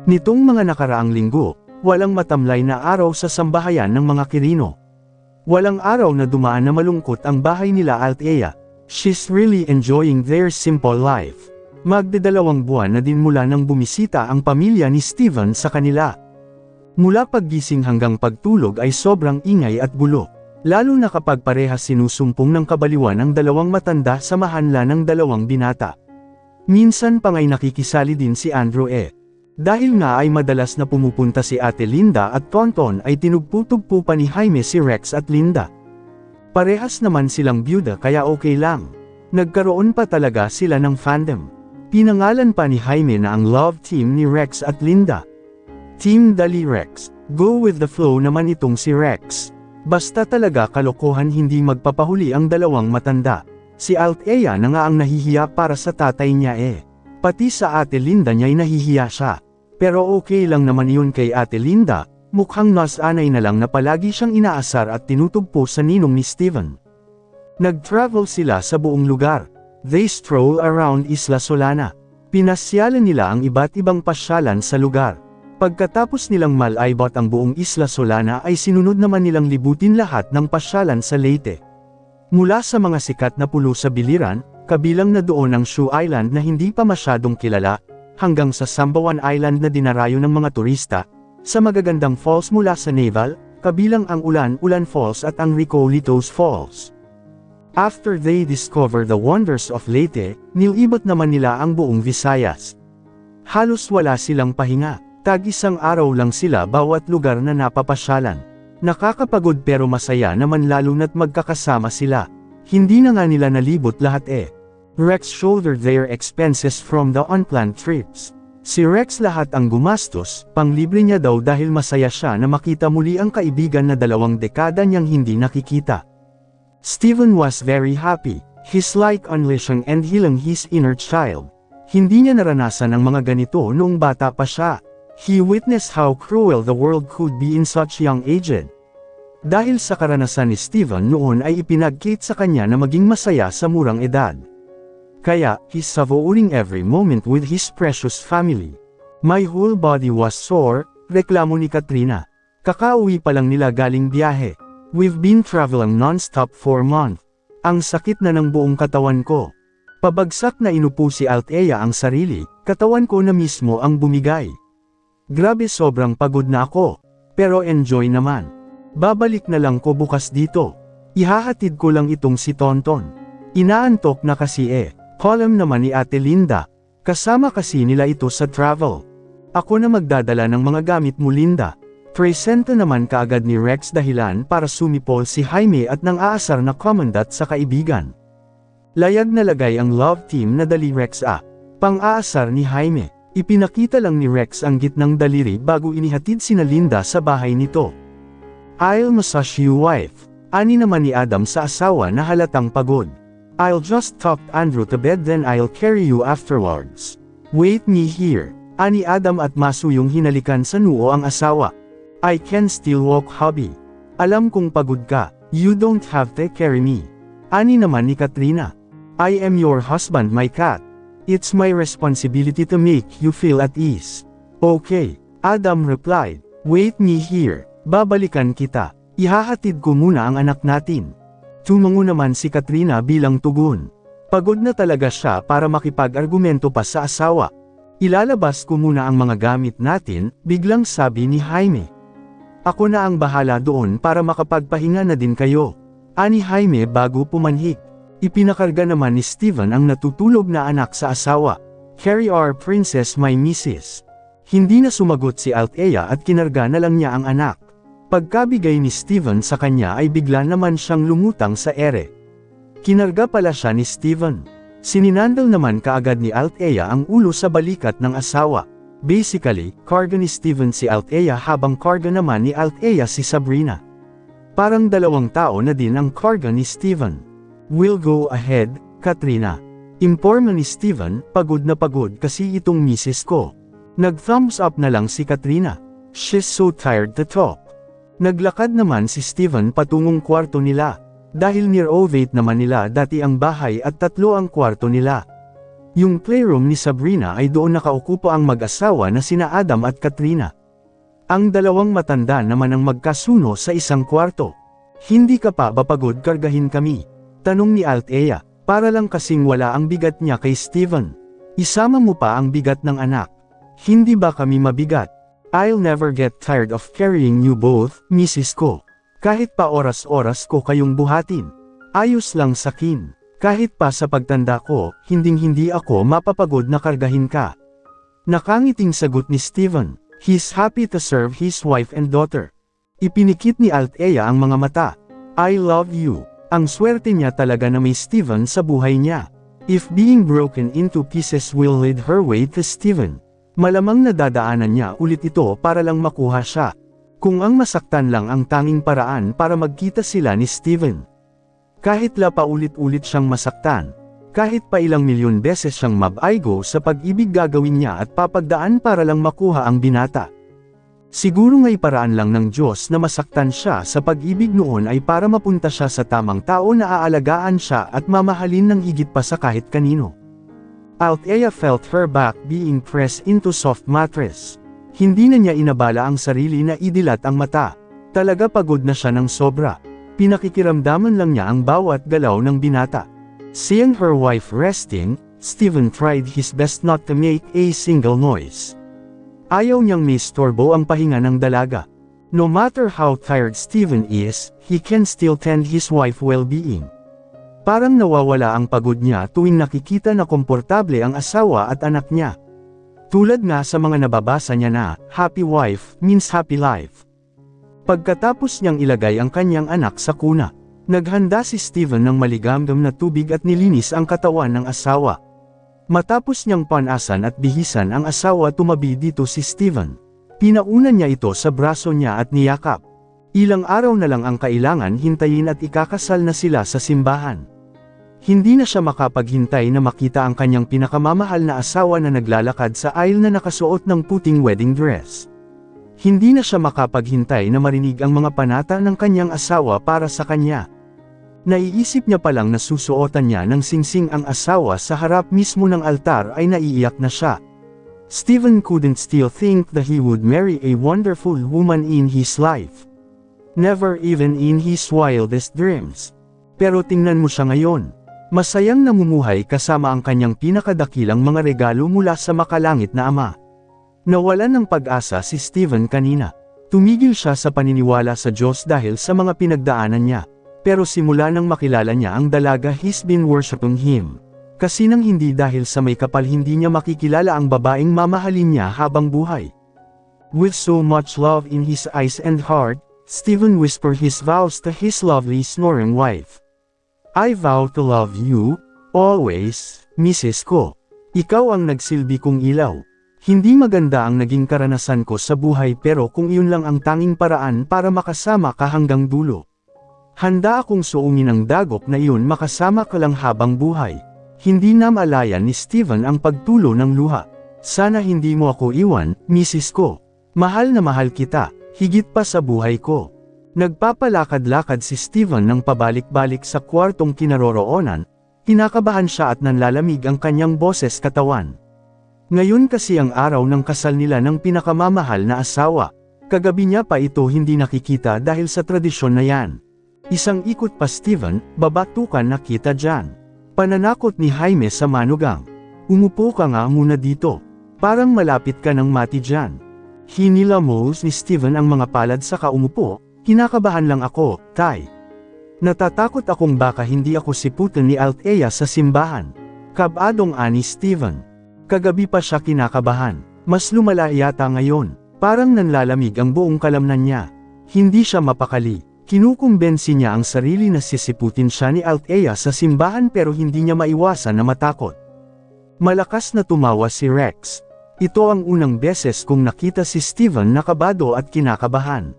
Nitong mga nakaraang linggo, walang matamlay na araw sa sambahayan ng mga Quirino. Walang araw na dumaan na malungkot ang bahay nila Althea. She's really enjoying their simple life. Magdadalawang buwan na din mula nang bumisita ang pamilya ni Steven sa kanila. Mula paggising hanggang pagtulog ay sobrang ingay at gulo. Lalo na kapag parehas sinusumpong ng kabaliwan ang dalawang matanda sa mahanla ng dalawang binata. Minsan pa nga'y nakikisali din si Andrew Dahil nga ay madalas na pumupunta si Ate Linda at Tonton ay tinugpo-tugpo pa ni Jaime si Rex at Linda. Parehas naman silang byuda kaya okay lang. Nagkaroon pa talaga sila ng fandom. Pinangalan pa ni Jaime na ang love team ni Rex at Linda. Team Dali Rex, go with the flow naman itong si Rex. Basta talaga kalokohan hindi magpapahuli ang dalawang matanda. Si Althea na nga ang nahihiya para sa tatay niya Pati sa Ate Linda niya'y nahihiya siya. Pero okay lang naman yun kay Ate Linda, mukhang nasanay na lang na palagi siyang inaasar at tinutugpo sa ninong ni Steven. Nag-travel sila sa buong lugar. They stroll around Isla Solana. Pinasyalan nila ang iba't ibang pasyalan sa lugar. Pagkatapos nilang malaybot ang buong Isla Solana ay sinunod naman nilang libutin lahat ng pasyalan sa Leyte. Mula sa mga sikat na pulo sa biliran, kabilang na doon ang Shoe Island na hindi pa masyadong kilala, hanggang sa Sambuan Island na dinarayo ng mga turista, sa magagandang falls mula sa Naval, kabilang ang Ulan-Ulan Falls at ang Recolitos Falls. After they discover the wonders of Leyte, nilibot naman nila ang buong Visayas. Halos wala silang pahinga. Tag-isang araw lang sila bawat lugar na napapasyalan. Nakakapagod pero masaya naman lalo na't magkakasama sila. Hindi na nga nila nalibot lahat Rex shouldered their expenses from the unplanned trips. Si Rex lahat ang gumastos, panglibre niya daw dahil masaya siya na makita muli ang kaibigan na 2 dekada niyang hindi nakikita. Steven was very happy. He's like unleashing and healing his inner child. Hindi niya naranasan ang mga ganito noong bata pa siya. He witnessed how cruel the world could be in such young age. Dahil sa karanasan ni Steven noon ay ipinagkait sa kanya na maging masaya sa murang edad. Kaya, he's savoring every moment with his precious family. My whole body was sore, reklamo ni Katrina. Kakauwi pa lang nila galing biyahe. We've been traveling non-stop for months. Ang sakit na ng buong katawan ko. Pabagsak na inupo si Althea ang sarili, katawan ko na mismo ang bumigay. Grabe sobrang pagod na ako. Pero enjoy naman. Babalik na lang ko bukas dito. Ihahatid ko lang itong si Tonton. Inaantok na kasi Column naman ni Ate Linda. Kasama kasi nila ito sa travel. Ako na magdadala ng mga gamit mo Linda. Presento naman kaagad ni Rex dahilan para sumipol si Jaime at nang aasar na komandat sa kaibigan. Layag na lagay ang love team na Dali Rex pang-aasar ni Jaime. Ipinakita lang ni Rex ang gitnang daliri bago inihatid sina Linda sa bahay nito. I'll massage you wife. Ani naman ni Adam sa asawa na halatang pagod. I'll just tuck Andrew to bed then I'll carry you afterwards. Wait me here. Ani Adam at masuyong hinalikan sa noo ang asawa. I can still walk hubby. Alam kong pagod ka. You don't have to carry me. Ani naman ni Katrina. I am your husband my cat. It's my responsibility to make you feel at ease. Okay, Adam replied. Wait me here. Babalikan kita. Ihahatid ko muna ang anak natin. Tumango naman si Katrina bilang tugon. Pagod na talaga siya para makipag-argumento pa sa asawa. Ilalabas ko muna ang mga gamit natin, biglang sabi ni Jaime. Ako na ang bahala doon para makapagpahinga na din kayo. Ani Jaime bago pumanhik. Ipinakarga naman ni Steven ang natutulog na anak sa asawa. Carry our princess my missus. Hindi na sumagot si Althea at kinarga na lang niya ang anak. Pagkabigay ni Steven sa kanya ay bigla naman siyang lumutang sa ere. Kinarga pala siya ni Steven. Sininandal naman kaagad ni Althea ang ulo sa balikat ng asawa. Basically, karga ni Steven si Althea habang karga naman ni Althea si Sabrina. Parang 2 tao na din ang karga ni Steven. We'll go ahead, Katrina. Imporma ni Steven, pagod na pagod kasi itong misis ko. Nag-thumbs up na lang si Katrina. She's so tired to talk. Naglakad naman si Steven patungong kwarto nila. Dahil near-ovate naman nila dati ang bahay at 3 ang kwarto nila. Yung playroom ni Sabrina ay doon nakaukupo ang mag-asawa na sina Adam at Katrina. Ang dalawang matanda naman ang magkasuno sa isang kwarto. Hindi ka pa ba pagod kargahin kami? Tanong ni Althea, para lang kasing wala ang bigat niya kay Steven. Isama mo pa ang bigat ng anak. Hindi ba kami mabigat? I'll never get tired of carrying you both, Mrs. Ko. Kahit pa oras-oras ko kayong buhatin. Ayos lang sakin. Kahit pa sa pagtanda ko, hinding-hindi ako mapapagod na kargahin ka. Nakangiting sagot ni Steven. He's happy to serve his wife and daughter. Ipinikit ni Althea ang mga mata. I love you. Ang swerte niya talaga na may Steven sa buhay niya. If being broken into pieces will lead her way to Steven, malamang nadadaanan niya ulit ito para lang makuha siya. Kung ang masaktan lang ang tanging paraan para magkita sila ni Steven. Kahit la paulit-ulit siyang masaktan, kahit pa ilang milyon beses siyang mabaigo sa pag-ibig gagawin niya at papagdaan para lang makuha ang binata. Siguro nga'y paraan lang ng Diyos na masaktan siya sa pag-ibig noon ay para mapunta siya sa tamang tao na aalagaan siya at mamahalin ng higit pa sa kahit kanino. Althea felt her back being pressed into soft mattress. Hindi na niya inabala ang sarili na idilat ang mata. Talaga pagod na siya ng sobra. Pinakikiramdaman lang niya ang bawat galaw ng binata. Seeing her wife resting, Steven tried his best not to make a single noise. Ayaw niyang maistorbo ang pahinga ng dalaga. No matter how tired Steven is, he can still tend his wife's well-being. Parang nawawala ang pagod niya tuwing nakikita na komportable ang asawa at anak niya. Tulad nga sa mga nababasa niya na, happy wife means happy life. Pagkatapos niyang ilagay ang kanyang anak sa kuna, naghanda si Steven ng maligamgam na tubig at nilinis ang katawan ng asawa. Matapos niyang panasan at bihisan ang asawa tumabi dito si Steven. Pinaunan niya ito sa braso niya at niyakap. Ilang araw na lang ang kailangan hintayin at ikakasal na sila sa simbahan. Hindi na siya makapaghintay na makita ang kanyang pinakamamahal na asawa na naglalakad sa aisle na nakasuot ng puting wedding dress. Hindi na siya makapaghintay na marinig ang mga panata ng kanyang asawa para sa kanya. Naiisip niya palang na susuotan niya ng singsing ang asawa sa harap mismo ng altar ay naiiyak na siya. Steven couldn't still think that he would marry a wonderful woman in his life. Never even in his wildest dreams. Pero tingnan mo siya ngayon. Masayang namumuhay kasama ang kanyang pinakadakilang mga regalo mula sa makalangit na Ama. Nawalan ng pag-asa si Steven kanina. Tumigil siya sa paniniwala sa Diyos dahil sa mga pinagdaanan niya. Pero simula nang makilala niya ang dalaga, he's been worshiping him. Kasi nang hindi dahil sa may kapal hindi niya makikilala ang babaeng mamahalin niya habang buhay. With so much love in his eyes and heart, Steven whispered his vows to his lovely snoring wife. I vow to love you, always, Mrs. Ko. Ikaw ang nagsilbi kong ilaw. Hindi maganda ang naging karanasan ko sa buhay pero kung iyon lang ang tanging paraan para makasama ka hanggang dulo. Handa akong suungin ang dagok na iyon makasama ka lang habang buhay. Hindi na malayan ni Steven ang pagtulo ng luha. Sana hindi mo ako iwan, Mrs. Ko. Mahal na mahal kita, higit pa sa buhay ko. Nagpapalakad-lakad si Steven ng pabalik-balik sa kwartong kinaroroonan. Kinakabahan siya at nanlalamig ang kanyang boses katawan. Ngayon kasi ang araw ng kasal nila ng pinakamamahal na asawa. Kagabi niya pa ito hindi nakikita dahil sa tradisyon na yan. Isang ikot pa Steven, babatukan na kita dyan. Pananakot ni Jaime sa manugang. Umupo ka nga muna dito. Parang malapit ka ng mati dyan. Hinilamos ni Steven ang mga palad sa kaumupo. Kinakabahan lang ako, Tay. Natatakot akong baka hindi ako siputin ni Althea sa simbahan. Kabadong ani Steven. Kagabi pa siya kinakabahan. Mas lumala yata ngayon. Parang nanlalamig ang buong kalamnan niya. Hindi siya mapakali. Kinukumbensi niya ang sarili na sisiputin siya ni Althea sa simbahan pero hindi niya maiwasan na matakot. Malakas na tumawa si Rex. Ito ang unang beses kong nakita si Steven na kabado at kinakabahan.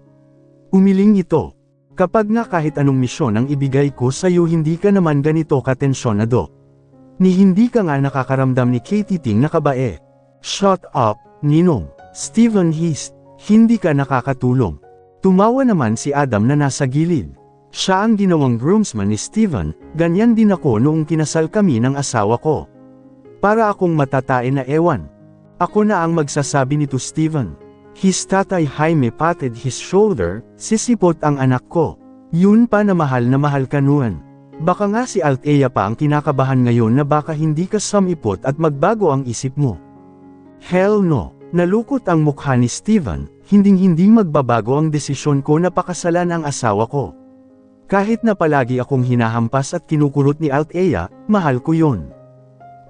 Umiling ito. Kapag nga kahit anong misyon ang ibigay ko sa iyo hindi ka naman ganito katensyonado. Ni hindi ka nga nakakaramdam ni Katie ting nakabae. Shut up, Ninong. Steven hissed. Hindi ka nakakatulong. Tumawa naman si Adam na nasa gilid. Siya ang ginawang groomsman ni Steven, ganyan din ako noong kinasal kami ng asawa ko. Para akong matatae na ewan. Ako na ang magsasabi nito, Steven. His tatay Jaime patted his shoulder, sisipot ang anak ko. Yun pa na mahal ka nuan. Baka nga si Althea pa ang kinakabahan ngayon na baka hindi ka sumipot at magbago ang isip mo. Hell no. Nalukot ang mukha ni Steven, hinding-hindi magbabago ang desisyon ko na pakasalan ang asawa ko. Kahit na palagi akong hinahampas at kinukurot ni Althea, mahal ko yun.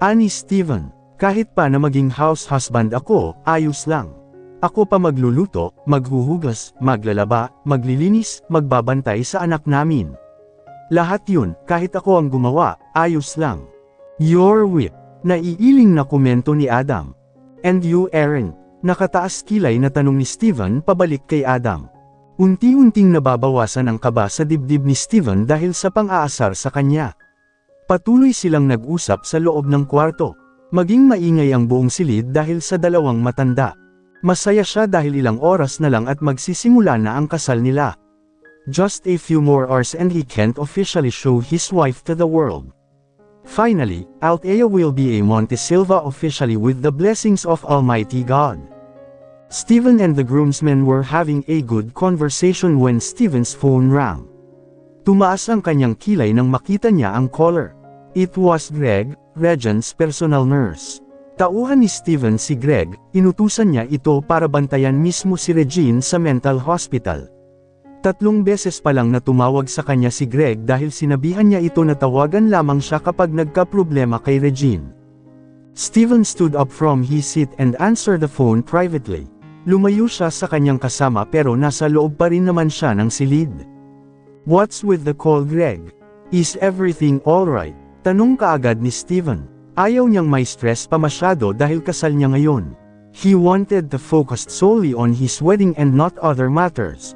Ani Steven, kahit pa na maging house husband ako, ayos lang. Ako pa magluluto, maghuhugas, maglalaba, maglilinis, magbabantay sa anak namin. Lahat yun, kahit ako ang gumawa, ayos lang. Your whip, naiiling na komento ni Adam. And you Aaron, nakataas kilay na tanong ni Steven pabalik kay Adam. Unti-unting nababawasan ang kaba sa dibdib ni Steven dahil sa pang-aasar sa kanya. Patuloy silang nag-usap sa loob ng kwarto. Maging maingay ang buong silid dahil sa dalawang matanda. Masaya siya dahil ilang oras na lang at magsisimula na ang kasal nila. Just a few more hours and he can't officially show his wife to the world. Finally, Althea will be a Montesilva officially with the blessings of Almighty God. Steven and the groomsmen were having a good conversation when Steven's phone rang. Tumaas ang kanyang kilay nang makita niya ang caller. It was Greg, Regan's personal nurse. Tauhan ni Steven si Greg, inutusan niya ito para bantayan mismo si Regine sa mental hospital. 3 beses pa lang na tumawag sa kanya si Greg dahil sinabihan niya ito na tawagan lamang siya kapag nagka-problema kay Regine. Steven stood up from his seat and answered the phone privately. Lumayo siya sa kanyang kasama pero nasa loob pa rin naman siya ng silid. What's with the call, Greg? Is everything alright? Tanong kaagad ni Steven. Ayaw niyang may stress pa masyado dahil kasal niya ngayon. He wanted to focus solely on his wedding and not other matters.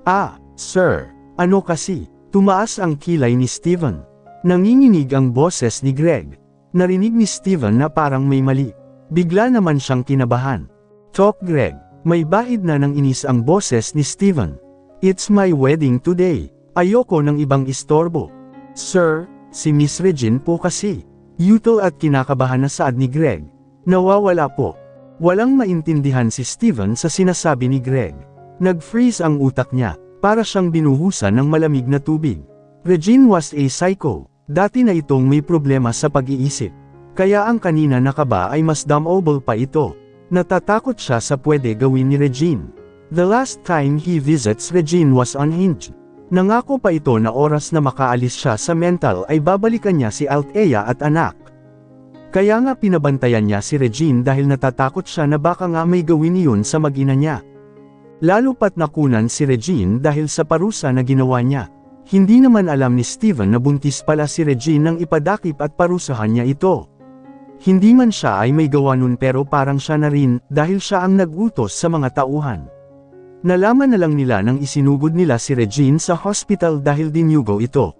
Ah, sir. Ano kasi? Tumaas ang kilay ni Steven. Nanginginig ang boses ni Greg. Narinig ni Steven na parang may mali. Bigla naman siyang kinabahan. Talk, Greg. May bahid na ng inis ang boses ni Steven. It's my wedding today. Ayoko ng ibang istorbo. Sir, si Miss Regine po kasi. Yuto at kinakabahan na saad ni Greg. Nawawala po. Walang maintindihan si Steven sa sinasabi ni Greg. Nag-freeze ang utak niya, para siyang binuhusan ng malamig na tubig. Regine was a psycho. Dati na itong may problema sa pag-iisip. Kaya ang kanina na kaba ay mas damnable pa ito. Natatakot siya sa pwede gawin ni Regine. The last time he visits Regine was unhinged. Nangako pa ito na oras na makaalis siya sa mental ay babalikan niya si Althea at anak. Kaya nga pinabantayan niya si Regine dahil natatakot siya na baka nga may gawin iyon sa mag-ina niya. Lalo pat nakunan si Regine dahil sa parusa na ginawa niya. Hindi naman alam ni Steven na buntis pala si Regine nang ipadakip at parusahan niya ito. Hindi man siya ay may gawa nun pero parang siya na rin dahil siya ang nag-utos sa mga tauhan. Nalaman na lang nila nang isinugod nila si Regine sa hospital dahil dinyugo ito.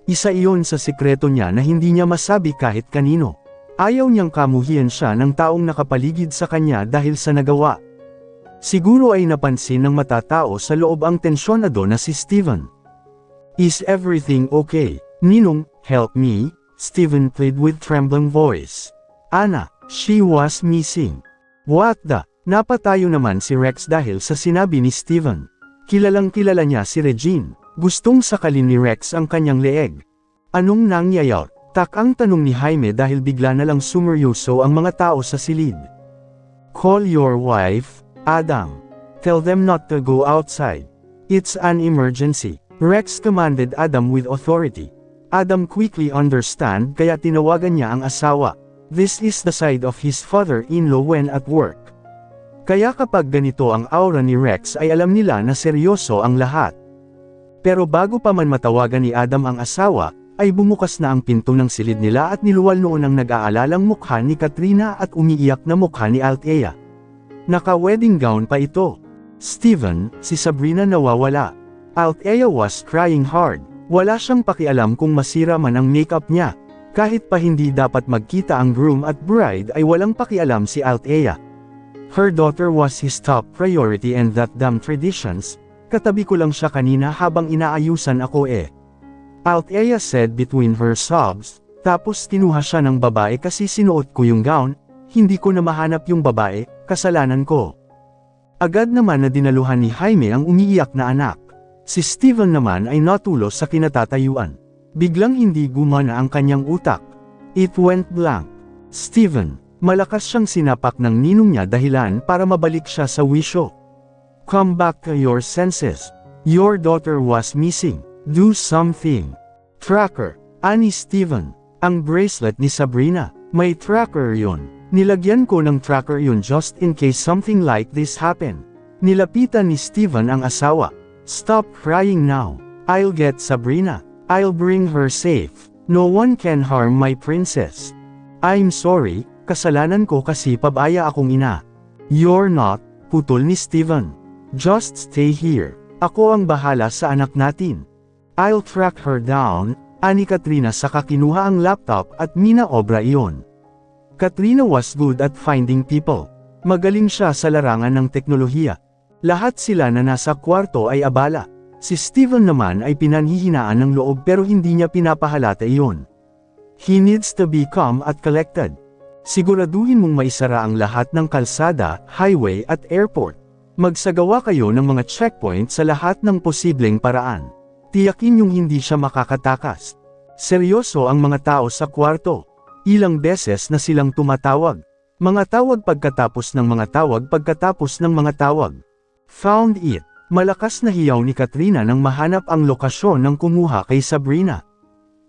Isa iyon sa sikreto niya na hindi niya masabi kahit kanino. Ayaw niyang kamuhian siya ng taong nakapaligid sa kanya dahil sa nagawa. Siguro ay napansin ng matatao sa loob ang tensyonado na si Steven. Is everything okay? Ninong, help me? Steven pleaded with trembling voice. Ana, she was missing. What the? Napatayo naman si Rex dahil sa sinabi ni Steven. Kilalang kilala niya si Regine. Gustong sakalin ni Rex ang kanyang leeg. Anong nangyayari? Takang tanong ni Jaime dahil bigla na lang sumeryoso ang mga tao sa silid. Call your wife, Adam. Tell them not to go outside. It's an emergency. Rex commanded Adam with authority. Adam quickly understand kaya tinawagan niya ang asawa. This is the side of his father-in-law when at work. Kaya kapag ganito ang aura ni Rex ay alam nila na seryoso ang lahat. Pero bago pa man matawagan ni Adam ang asawa, ay bumukas na ang pinto ng silid nila at niluwal noon ang nag-aalalang mukha ni Katrina at umiiyak na mukha ni Althea. Naka-wedding gown pa ito. Steven, si Sabrina nawawala. Althea was crying hard. Wala siyang pakialam kung masira man ang makeup niya. Kahit pa hindi dapat magkita ang groom at bride ay walang pakialam si Althea. Her daughter was his top priority and that damn traditions. Katabi ko lang siya kanina habang inaayusan ako eh. Althea said between her sobs, Tapos tinuha siya ng babae kasi sinuot ko yung gown, hindi ko na mahanap yung babae, kasalanan ko. Agad naman na dinaluhan ni Jaime ang umiiyak na anak. Si Steven naman ay natulo sa kinatatayuan. Biglang hindi gumana ang kanyang utak. It went blank. Steven, malakas siyang sinapak ng ninong niya dahilan para mabalik siya sa wisyo. Come back to your senses. Your daughter was missing. Do something. Tracker. Ani Steven. Ang bracelet ni Sabrina. May tracker yun. Nilagyan ko ng tracker yun just in case something like this happen. Nilapitan ni Steven ang asawa. Stop crying now. I'll get Sabrina. I'll bring her safe. No one can harm my princess. I'm sorry, kasalanan ko kasi pabaya akong ina. You're not, putol ni Steven. Just stay here. Ako ang bahala sa anak natin. I'll track her down, ani Katrina saka kinuha ang laptop at minaobra iyon. Katrina was good at finding people. Magaling siya sa larangan ng teknolohiya. Lahat sila na nasa kwarto ay abala. Si Steven naman ay pinanhihinaan ng loob pero hindi niya pinapahalata iyon. He needs to be calm at collected. Siguraduhin mong maisara ang lahat ng kalsada, highway at airport. Magsagawa kayo ng mga checkpoint sa lahat ng posibleng paraan. Tiyakin yung hindi siya makakatakas. Seryoso ang mga tao sa kwarto. Ilang beses na silang tumatawag. Mga tawag pagkatapos ng mga tawag pagkatapos ng mga tawag. Found it. Malakas na hiyaw ni Katrina nang mahanap ang lokasyon ng kumuha kay Sabrina.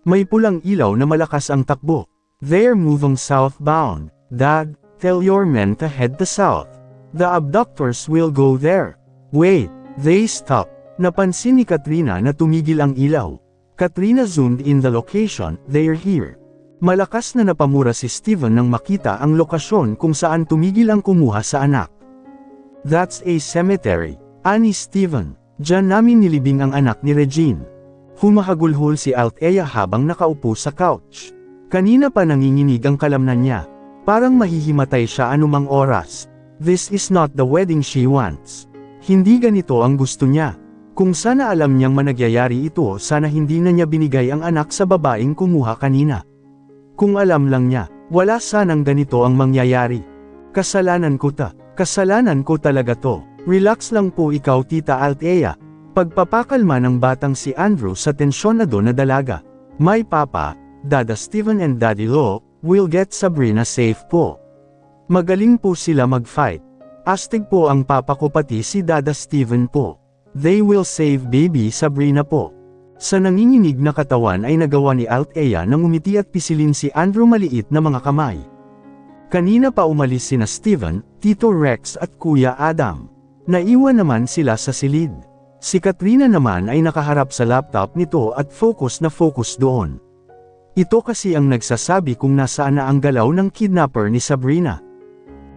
May pulang ilaw na malakas ang takbo. They're moving southbound. Dad, tell your men to head the south. The abductors will go there. Wait, they stop. Napansin ni Katrina na tumigil ang ilaw. Katrina zoomed in the location, they're here. Malakas na napamura si Steven nang makita ang lokasyon kung saan tumigil ang kumuha sa anak. That's a cemetery. Ani Steven, diyan namin nilibing ang anak ni Regine. Humahagulhol si Althea habang nakaupo sa couch. Kanina pa nanginginig ang kalamnan niya. Parang mahihimatay siya anumang oras. This is not the wedding she wants. Hindi ganito ang gusto niya. Kung sana alam niyang managyayari ito, sana hindi na niya binigay ang anak sa babaeng kumuha kanina. Kung alam lang niya, wala sanang ganito ang mangyayari. Kasalanan ko talaga to. Relax lang po ikaw Tita Althea. Pagpapakalma ng batang si Andrew sa tensyonado na dalaga. My papa, Dada Steven and Daddy Lo, will get Sabrina safe po. Magaling po sila mag-fight. Astig po ang papa ko pati si Dada Steven po. They will save baby Sabrina po. Sa nanginginig na katawan ay nagawa ni Althea nang umiti at pisilin si Andrew maliit na mga kamay. Kanina pa umalis sina Steven, Tito Rex at Kuya Adam. Naiwan naman sila sa silid. Si Katrina naman ay nakaharap sa laptop nito at focus na focus doon. Ito kasi ang nagsasabi kung nasaan na ang galaw ng kidnapper ni Sabrina.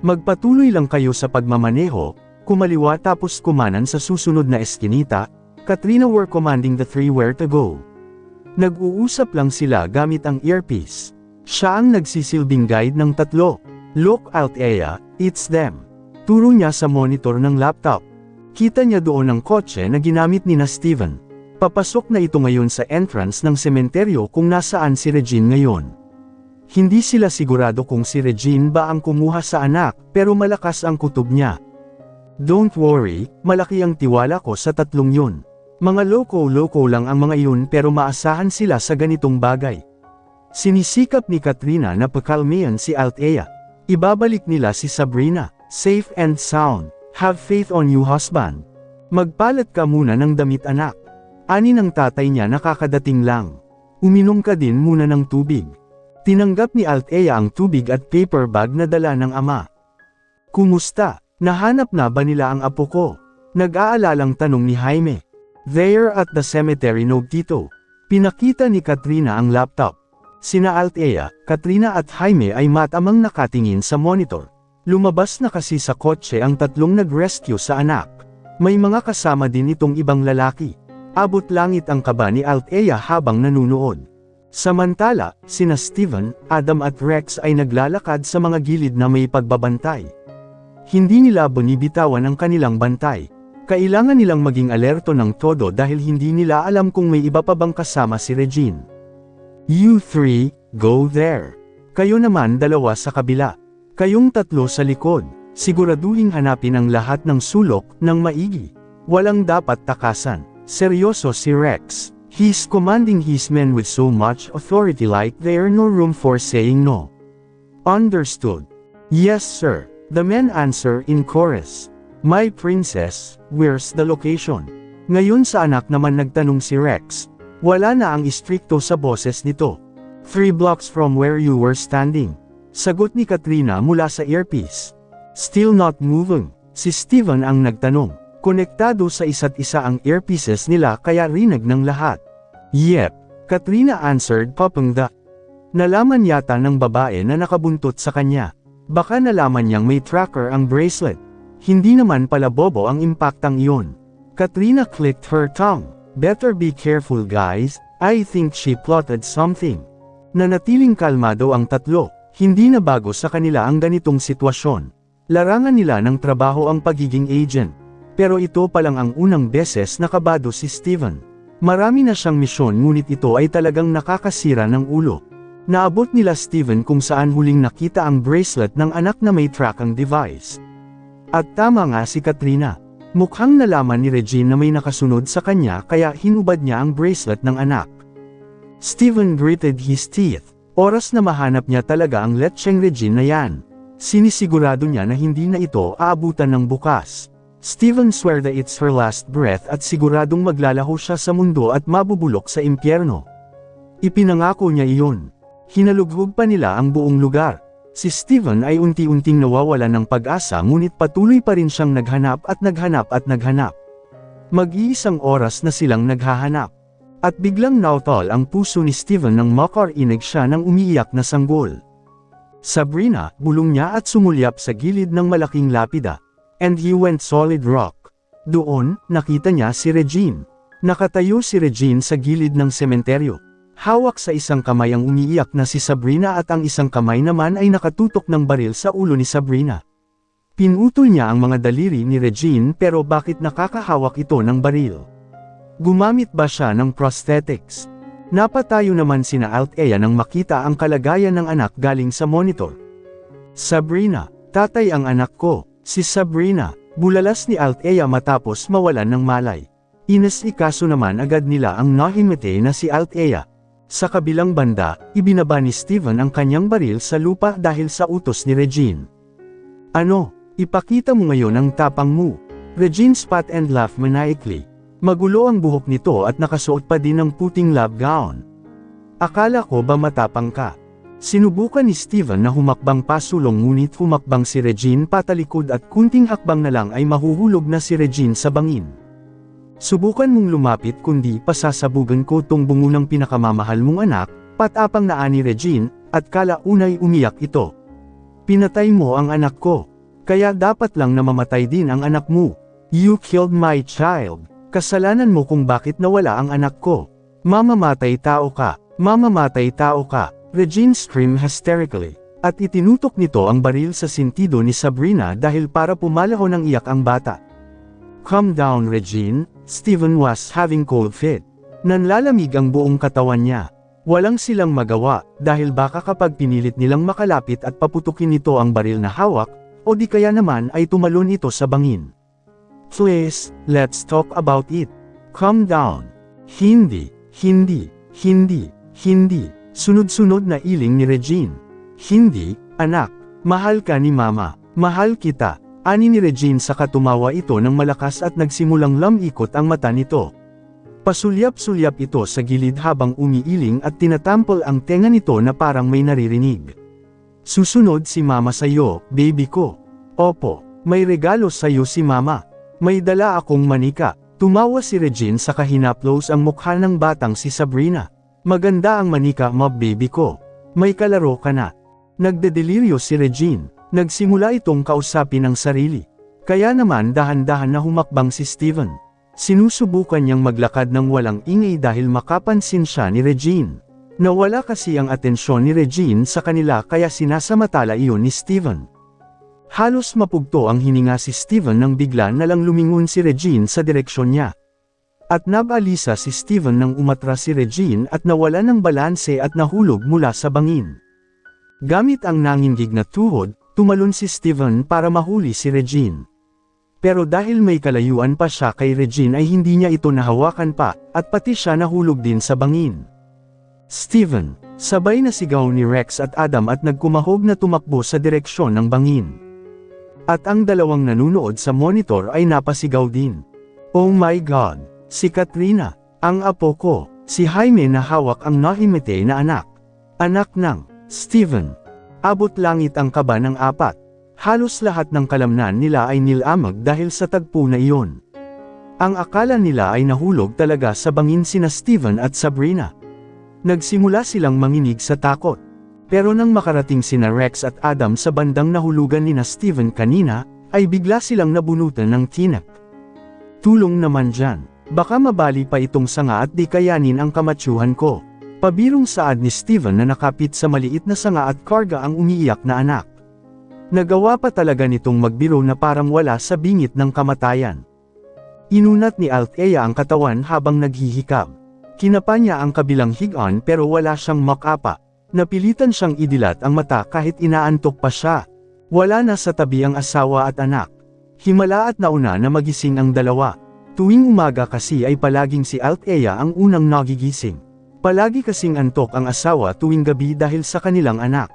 Magpatuloy lang kayo sa pagmamaneho, kumaliwa tapos kumanan sa susunod na eskinita. Katrina were commanding the three where to go. Nag-uusap lang sila gamit ang earpiece. Siya ang nagsisilbing guide ng tatlo. Look Althea, it's them. Turo niya sa monitor ng laptop. Kita niya doon ang kotse na ginamit ni na Steven. Papasok na ito ngayon sa entrance ng sementeryo kung nasaan si Regine ngayon. Hindi sila sigurado kung si Regine ba ang kumuha sa anak, pero malakas ang kutob niya. Don't worry, malaki ang tiwala ko sa tatlong yun. Mga loko-loko lang ang mga yun pero maasahan sila sa ganitong bagay. Sinisikap ni Katrina na pakalmayan si Althea. Ibabalik nila si Sabrina, safe and sound. Have faith on you husband. Magpalat ka muna ng damit anak. Ani ng tatay niya nakakadating lang. Uminom ka din muna ng tubig. Tinanggap ni Althea ang tubig at paper bag na dala ng ama. Kumusta? Nahanap na ba nila ang apo ko? Nag-aalalang tanong ni Jaime. There at the cemetery no Tito. Pinakita ni Katrina ang laptop. Sina Althea, Katrina at Jaime ay matamang nakatingin sa monitor. Lumabas na kasi sa kotse ang tatlong nag-rescue sa anak. May mga kasama din itong ibang lalaki. Abot langit ang kaba ni Althea habang nanunood. Samantala, sina Steven, Adam at Rex ay naglalakad sa mga gilid na may pagbabantay. Hindi nila binibitawan ang kanilang bantay. Kailangan nilang maging alerto ng todo dahil hindi nila alam kung may iba pa bang kasama si Regine. You three, go there. Kayo naman dalawa sa kabila. Kayong tatlo sa likod. Siguraduhing hanapin ang lahat ng sulok ng maigi. Walang dapat takasan. Seryoso si Rex. He's commanding his men with so much authority like there's no room for saying no. Understood. Yes sir. The men answer in chorus. My princess, where's the location? Ngayon sa anak naman nagtanong si Rex. Wala na ang istrikto sa boses nito. 3 blocks from where you were standing. Sagot ni Katrina mula sa earpiece. Still not moving. Si Steven ang nagtanong. Konektado sa isa't isa ang earpieces nila kaya rinig ng lahat. Yep, Katrina answered popping the. Nalaman yata ng babae na nakabuntot sa kanya. Baka nalaman niyang may tracker ang bracelet. Hindi naman pala bobo ang impactang iyon. Katrina clicked her tongue. Better be careful guys, I think she plotted something. Nanatiling kalmado ang tatlo, hindi na bago sa kanila ang ganitong sitwasyon. Larangan nila ng trabaho ang pagiging agent. Pero ito pa lang ang unang beses na kabado si Steven. Marami na siyang misyon ngunit ito ay talagang nakakasira ng ulo. Naabot nila Steven kung saan huling nakita ang bracelet ng anak na may tracking device. At tama nga si Katrina. Mukhang nalaman ni Regine na may nakasunod sa kanya kaya hinubad niya ang bracelet ng anak. Steven gritted his teeth. Oras na mahanap niya talaga ang lecheng Regine na yan. Sinisigurado niya na hindi na ito aabutan ng bukas. Steven swore that it's her last breath at siguradong maglalaho siya sa mundo at mabubulok sa impyerno. Ipinangako niya iyon. Hinalughog pa nila ang buong lugar. Si Steven ay unti-unting nawawalan ng pag-asa ngunit patuloy pa rin siyang naghanap at naghanap at naghanap. Mag-iisang oras na silang naghahanap. At biglang nautol ang puso ni Steven nang makarinig siya ng umiiyak na sanggol. Sabrina, bulong niya at sumulyap sa gilid ng malaking lapida. And he went solid rock. Doon, nakita niya si Regine. Nakatayo si Regine sa gilid ng sementeryo. Hawak sa isang kamay ang umiiyak na si Sabrina at ang isang kamay naman ay nakatutok ng baril sa ulo ni Sabrina. Pinutol niya ang mga daliri ni Regine pero bakit nakakahawak ito ng baril? Gumamit ba siya ng prosthetics? Napatayo naman sina Althea nang makita ang kalagayan ng anak galing sa monitor. Sabrina, tatay ang anak ko. Si Sabrina, bulalas ni Althea matapos mawalan ng malay. Inasikaso naman agad nila ang nahimete na si Althea. Sa kabilang banda, ibinaba ni Steven ang kanyang baril sa lupa dahil sa utos ni Regine. Ano, ipakita mo ngayon ang tapang mo. Regine spat and laughed maniacally. Magulo ang buhok nito at nakasuot pa din ng puting lab gown. Akala ko ba matapang ka? Sinubukan ni Steven na humakbang pasulong ngunit humakbang si Regine patalikod at kunting hakbang na lang ay mahuhulog na si Regine sa bangin. Subukan mong lumapit kundi pasasabugan ko tong bungo ng pinakamamahal mong anak, patapang na ani Regine, at kalaunay umiyak ito. Pinatay mo ang anak ko. Kaya dapat lang na mamatay din ang anak mo. You killed my child. Kasalanan mo kung bakit nawala ang anak ko. Mamamatay tao ka. Mamamatay tao ka. Regine screamed hysterically. At itinutok nito ang baril sa sintido ni Sabrina dahil para pumalaho ng iyak ang bata. Calm down Regine, Steven was having cold feet. Nanlalamig ang buong katawan niya. Walang silang magawa, dahil baka kapag pinilit nilang makalapit at paputukin nito ang baril na hawak, o di kaya naman ay tumalon ito sa bangin. Please, let's talk about it. Calm down. Hindi, hindi, hindi, hindi. Sunod-sunod na iling ni Regine. Hindi, anak, mahal ka ni mama, mahal kita. Ani ni Regine sa katumawa ito ng malakas at nagsimulang lamikot ang mata nito. Pasulyap-sulyap ito sa gilid habang umiiling at tinatampol ang tenga nito na parang may naririnig. Susunod si mama sa'yo, baby ko. Opo, may regalo sa'yo si mama. May dala akong manika. Tumawa si Regine sa kahinaplos ang mukha ng batang si Sabrina. Maganda ang manika mo baby ko. May kalaro ka na. Nagdedeliryo si Regine. Nagsimula itong kausapin ang sarili. Kaya naman dahan-dahan na humakbang si Steven. Sinusubukan niyang maglakad ng walang ingay dahil makapansin siya ni Regine. Nawala kasi ang atensyon ni Regine sa kanila kaya sinasamantala iyon ni Steven. Halos mapugto ang hininga si Steven nang bigla na lang lumingon si Regine sa direksyon niya. At nabalisa si Steven nang umatras si Regine at nawala ng balanse at nahulog mula sa bangin. Gamit ang nangindig na tuhod, tumalon si Steven para mahuli si Regine. Pero dahil may kalayuan pa siya kay Regine ay hindi niya ito nahawakan pa, at pati siya nahulog din sa bangin. Steven, sabay na sigaw ni Rex at Adam at nagkumahog na tumakbo sa direksyon ng bangin. At ang dalawang nanunood sa monitor ay napasigaw din. Oh my God! Si Katrina, ang apo ko, si Jaime na hawak ang nahimete na anak. Anak ng Steven. Abot langit ang kaba ng apat. Halos lahat ng kalamnan nila ay nilamag dahil sa tagpo na iyon. Ang akala nila ay nahulog talaga sa bangin sina Steven at Sabrina. Nagsimula silang manginig sa takot. Pero nang makarating sina Rex at Adam sa bandang nahulugan nina Steven kanina, ay bigla silang nabunutan ng tinak. Tulong naman dyan. Baka mabali pa itong sanga at di kayanin ang kamatsyuhan ko. Pabirong saad ni Steven na nakapit sa maliit na sanga at karga ang umiiyak na anak. Nagawa pa talaga nitong magbiro na parang wala sa bingit ng kamatayan. Inunat ni Althea ang katawan habang naghihikab. Kinapa niya ang kabilang higaan pero wala siyang makapa. Napilitan siyang idilat ang mata kahit inaantok pa siya. Wala na sa tabi ang asawa at anak. Himala at nauna na magising ang dalawa. Tuwing umaga kasi ay palaging si Althea ang unang nagigising. Palagi kasing antok ang asawa tuwing gabi dahil sa kanilang anak.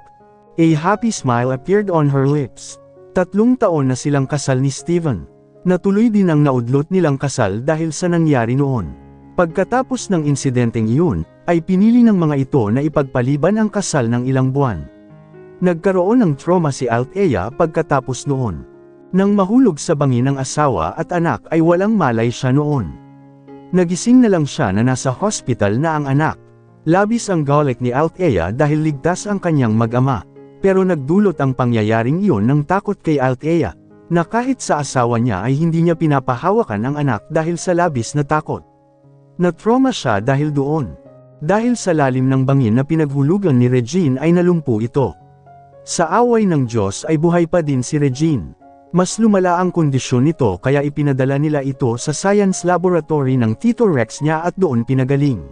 A happy smile appeared on her lips. 3 taon na silang kasal ni Steven. Natuloy din ang naudlot nilang kasal dahil sa nangyari noon. Pagkatapos ng insidenteng iyon, ay pinili ng mga ito na ipagpaliban ang kasal ng ilang buwan. Nagkaroon ng trauma si Althea pagkatapos noon. Nang mahulog sa bangin ng asawa at anak ay walang malay siya noon. Nagising na lang siya na nasa hospital na ang anak. Labis ang galit ni Althea dahil ligtas ang kanyang mag-ama. Pero nagdulot ang pangyayaring iyon ng takot kay Althea, na kahit sa asawa niya ay hindi niya pinapahawakan ang anak dahil sa labis na takot. Na-trauma siya dahil doon. Dahil sa lalim ng bangin na pinaghulugan ni Regine ay nalumpo ito. Sa away ng Diyos ay buhay pa din si Regine. Mas lumala ang kondisyon nito kaya ipinadala nila ito sa science laboratory ng Tito Rex niya at doon pinagaling.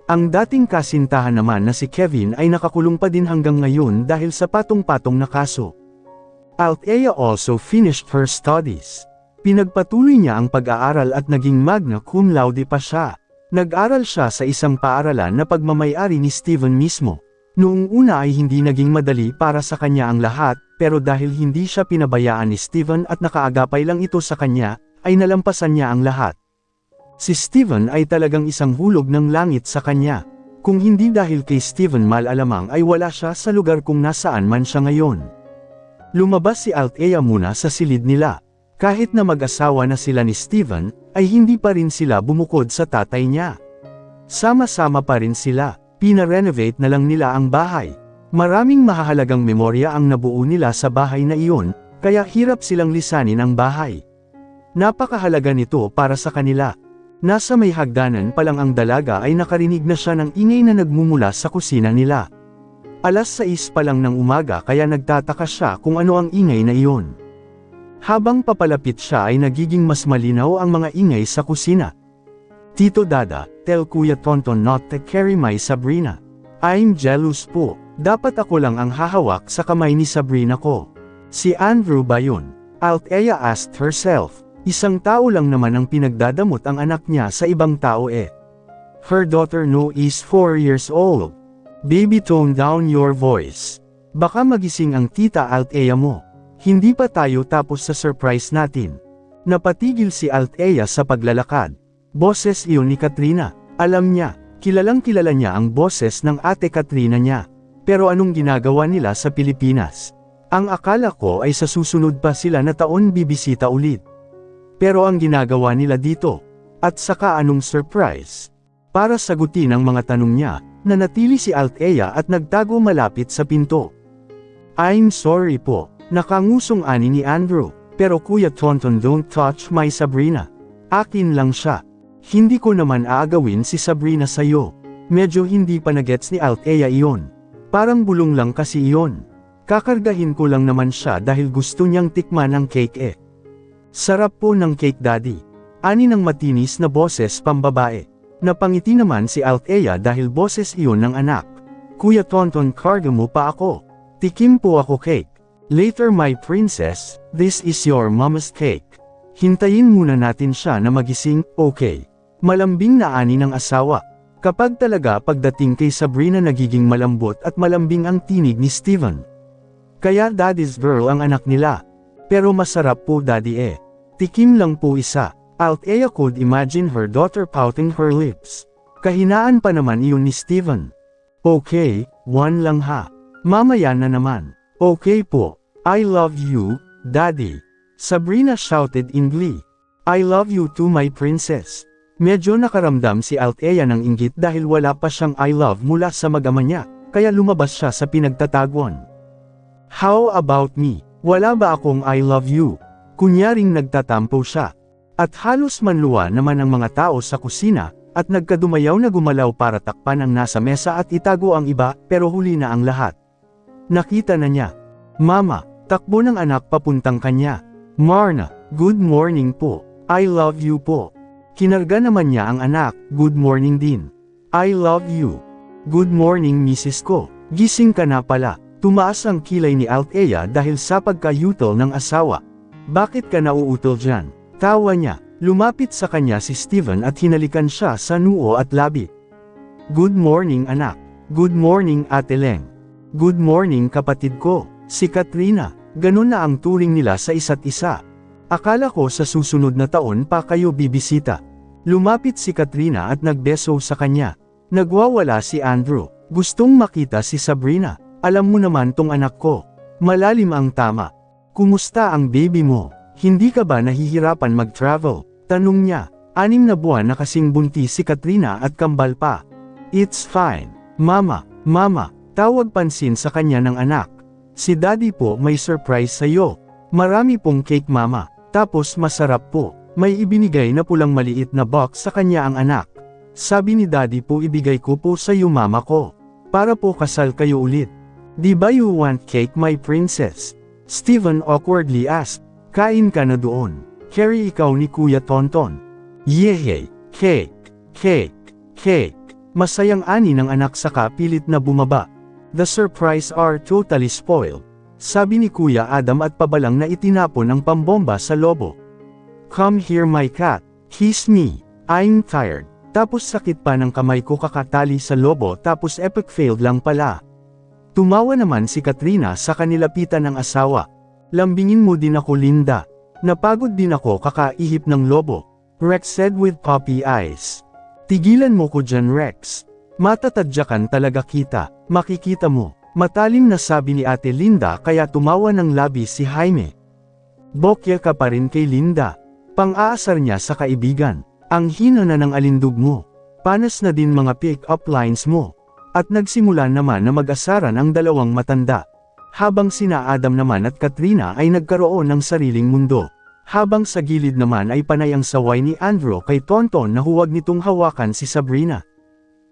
Ang dating kasintahan naman na si Kevin ay nakakulong pa din hanggang ngayon dahil sa patong-patong na kaso. Althea also finished her studies. Pinagpatuloy niya ang pag-aaral at naging magna cum laude pa siya. Nag-aral siya sa isang paaralan na pagmamay-ari ni Steven mismo. Noong una ay hindi naging madali para sa kanya ang lahat, pero dahil hindi siya pinabayaan ni Steven at nakaagapay lang ito sa kanya, ay nalampasan niya ang lahat. Si Steven ay talagang isang hulog ng langit sa kanya. Kung hindi dahil kay Steven malalamang ay wala siya sa lugar kung nasaan man siya ngayon. Lumabas si Althea muna sa silid nila. Kahit na mag-asawa na sila ni Steven, ay hindi pa rin sila bumukod sa tatay niya. Sama-sama pa rin sila. Pina-renovate na lang nila ang bahay. Maraming mahahalagang memorya ang nabuo nila sa bahay na iyon, kaya hirap silang lisanin ang bahay. Napakahalaga nito para sa kanila. Nasa may hagdanan pa lang ang dalaga ay nakarinig na siya ng ingay na nagmumula sa kusina nila. 6:00 pa lang ng umaga kaya nagtataka siya kung ano ang ingay na iyon. Habang papalapit siya ay nagiging mas malinaw ang mga ingay sa kusina. Tito Dada, tell Kuya Tonton not to carry my Sabrina. I'm jealous po. Dapat ako lang ang hahawak sa kamay ni Sabrina ko. Si Andrew ba yun? Althea asked herself. Isang tao lang naman ang pinagdadamot ang anak niya sa ibang tao eh. Her daughter No is 4 years old. Baby, tone down your voice. Baka magising ang tita Althea mo. Hindi pa tayo tapos sa surprise natin. Napatigil si Althea sa paglalakad. Boses iyon ni Katrina. Alam niya, kilalang kilala niya ang boses ng ate Katrina niya. Pero anong ginagawa nila sa Pilipinas? Ang akala ko ay sa susunod pa sila na taon bibisita ulit. Pero ang ginagawa nila dito, at saka anong surprise? Para sagutin ang mga tanong niya, nanatili si Althea at nagtago malapit sa pinto. I'm sorry po, nakangusong ani ni Andrew, pero Kuya Tonton don't touch my Sabrina. Akin lang siya. Hindi ko naman aagawin si Sabrina sa'yo. Medyo hindi pa nagets ni Althea iyon. Parang bulong lang kasi iyon. Kakargahin ko lang naman siya dahil gusto niyang tikman ng cake eh. Sarap po ng cake daddy. Ani ng matinis na boses pambabae. Napangiti naman si Althea dahil boses iyon ng anak. Kuya Tonton, karga mo pa ako. Tikim po ako cake. Later my princess, this is your mama's cake. Hintayin muna natin siya na magising, okay. Malambing na ani ng asawa. Kapag talaga pagdating kay Sabrina nagiging malambot at malambing ang tinig ni Steven. Kaya daddy's girl ang anak nila. Pero masarap po daddy eh. Tikim lang po isa. Althea could imagine her daughter pouting her lips. Kahinaan pa naman iyon ni Steven. Okay, one lang ha. Mamaya na naman. Okay po. I love you, daddy. Sabrina shouted in glee. I love you too my princess. Medyo nakaramdam si Althea ng inggit dahil wala pa siyang I love mula sa mag-ama niya, kaya lumabas siya sa pinagtataguan. How about me? Wala ba akong I love you? Kunyaring nagtatampo siya. At halos manluwa naman ang mga tao sa kusina, at nagkadumayaw na gumalaw para takpan ang nasa mesa at itago ang iba, pero huli na ang lahat. Nakita na niya. Mama, takbo ng anak papuntang kanya. Marna, good morning po. I love you po. Kinarga naman niya ang anak, good morning din. I love you. Good morning Mrs. ko. Gising ka na pala. Tumaas ang kilay ni Althea dahil sa pagkayutol ng asawa. Bakit ka nauutol dyan? Tawa niya. Lumapit sa kanya si Steven at hinalikan siya sa noo at labi. Good morning anak. Good morning Ate Leng. Good morning kapatid ko. Si Katrina. Ganun na ang turing nila sa isa't isa. Akala ko sa susunod na taon pa kayo bibisita. Lumapit si Katrina at nagbeso sa kanya. Nagwawala si Andrew. Gustong makita si Sabrina. Alam mo naman tong anak ko. Malalim ang tama. Kumusta ang baby mo? Hindi ka ba nahihirapan mag-travel? Tanong niya. 6 na buwan na kasing buntis si Katrina at kambal pa. It's fine. Mama, mama. Tawag pansin sa kanya ng anak. Si daddy po may surprise sa'yo. Marami pong cake mama. Tapos masarap po. May ibinigay na pulang maliit na box sa kanya ang anak. Sabi ni daddy po ibigay ko po sa iyo mama ko. Para po kasal kayo ulit. Di ba you want cake my princess? Steven awkwardly asked. Kain ka na doon. Carry ikaw ni Kuya Tonton. Yehey, cake, cake, cake. Masayang ani ng anak saka pilit na bumaba. The surprise are totally spoiled. Sabi ni Kuya Adam at pabalang na itinapon ang pambomba sa lobo. Come here my cat, kiss me, I'm tired. Tapos sakit pa ng kamay ko kakatali sa lobo tapos epic failed lang pala. Tumawa naman si Katrina sa kanilapitan ng asawa. Lambingin mo din ako Linda. Napagod din ako kakaihip ng lobo. Rex said with puppy eyes. Tigilan mo ko dyan Rex. Matatadyakan talaga kita, makikita mo. Matalim na sabi ni Ate Linda kaya tumawa ng labis si Jaime. Bokya ka pa rin kay Linda. Pang-aasar niya sa kaibigan. Ang hina na ng alindog mo. Panas na din mga pick-up lines mo. At nagsimula naman na mag-asaran ang dalawang matanda. Habang sina Adam naman at Katrina ay nagkaroon ng sariling mundo. Habang sa gilid naman ay panay ang saway ni Andrew kay Tonton na huwag nitong hawakan si Sabrina.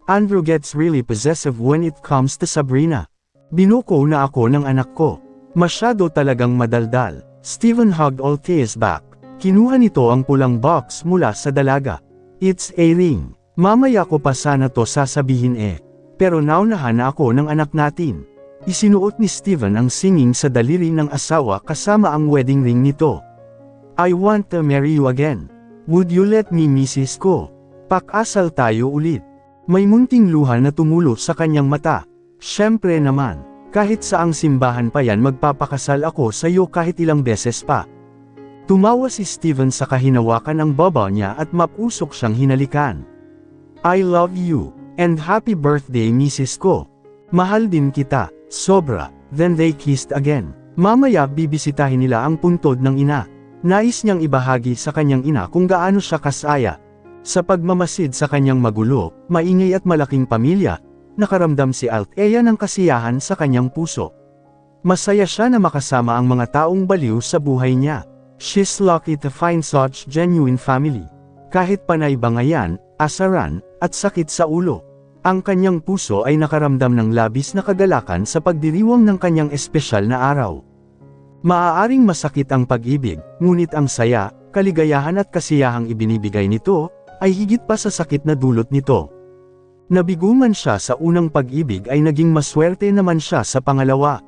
Andrew gets really possessive when it comes to Sabrina. Binuko na ako ng anak ko. Masyado talagang madaldal. Steven hugged Althea's back. Kinuha nito ang pulang box mula sa dalaga. It's a ring. Mamaya ko pa sana to sasabihin eh. Pero naunahan na ako ng anak natin. Isinuot ni Steven ang singing sa daliri ng asawa kasama ang wedding ring nito. I want to marry you again. Would you let me Mrs. ko? Pakasal tayo ulit. May munting luha na tumulo sa kanyang mata. Siyempre naman, kahit saang simbahan pa yan magpapakasal ako sa iyo kahit ilang beses pa. Tumawa si Steven sa kahinawakan ng baba niya at mapusok siyang hinalikan. I love you, and happy birthday Mrs. ko. Mahal din kita, sobra. Then they kissed again. Mamaya bibisitahin nila ang puntod ng ina. Nais niyang ibahagi sa kanyang ina kung gaano siya kasaya. Sa pagmamasid sa kanyang magulo, maingay at malaking pamilya, nakaramdam si Althea ng kasiyahan sa kanyang puso. Masaya siya na makasama ang mga taong baliw sa buhay niya. She's lucky to find such genuine family. Kahit panay bangayan, asaran, at sakit sa ulo, ang kanyang puso ay nakaramdam ng labis na kagalakan sa pagdiriwang ng kanyang espesyal na araw. Maaaring masakit ang pag-ibig, ngunit ang saya, kaligayahan at kasiyahang ibinibigay nito, ay higit pa sa sakit na dulot nito. Nabigo man siya sa unang pag-ibig ay naging maswerte naman siya sa pangalawa.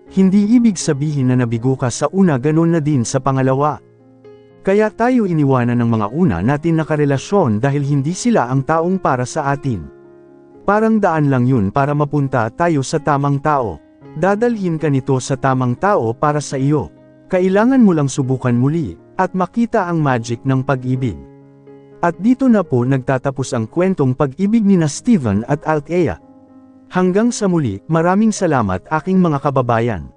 Hindi ibig sabihin na nabigo ka sa una ganon na din sa pangalawa. Kaya tayo iniwanan ng mga una natin na karelasyon dahil hindi sila ang taong para sa atin. Parang daan lang yun para mapunta tayo sa tamang tao. Dadalhin ka nito sa tamang tao para sa iyo. Kailangan mo lang subukan muli, at makita ang magic ng pag-ibig. At dito na po nagtatapos ang kwentong pag-ibig ni Steven at Althea. Hanggang sa muli, maraming salamat aking mga kababayan.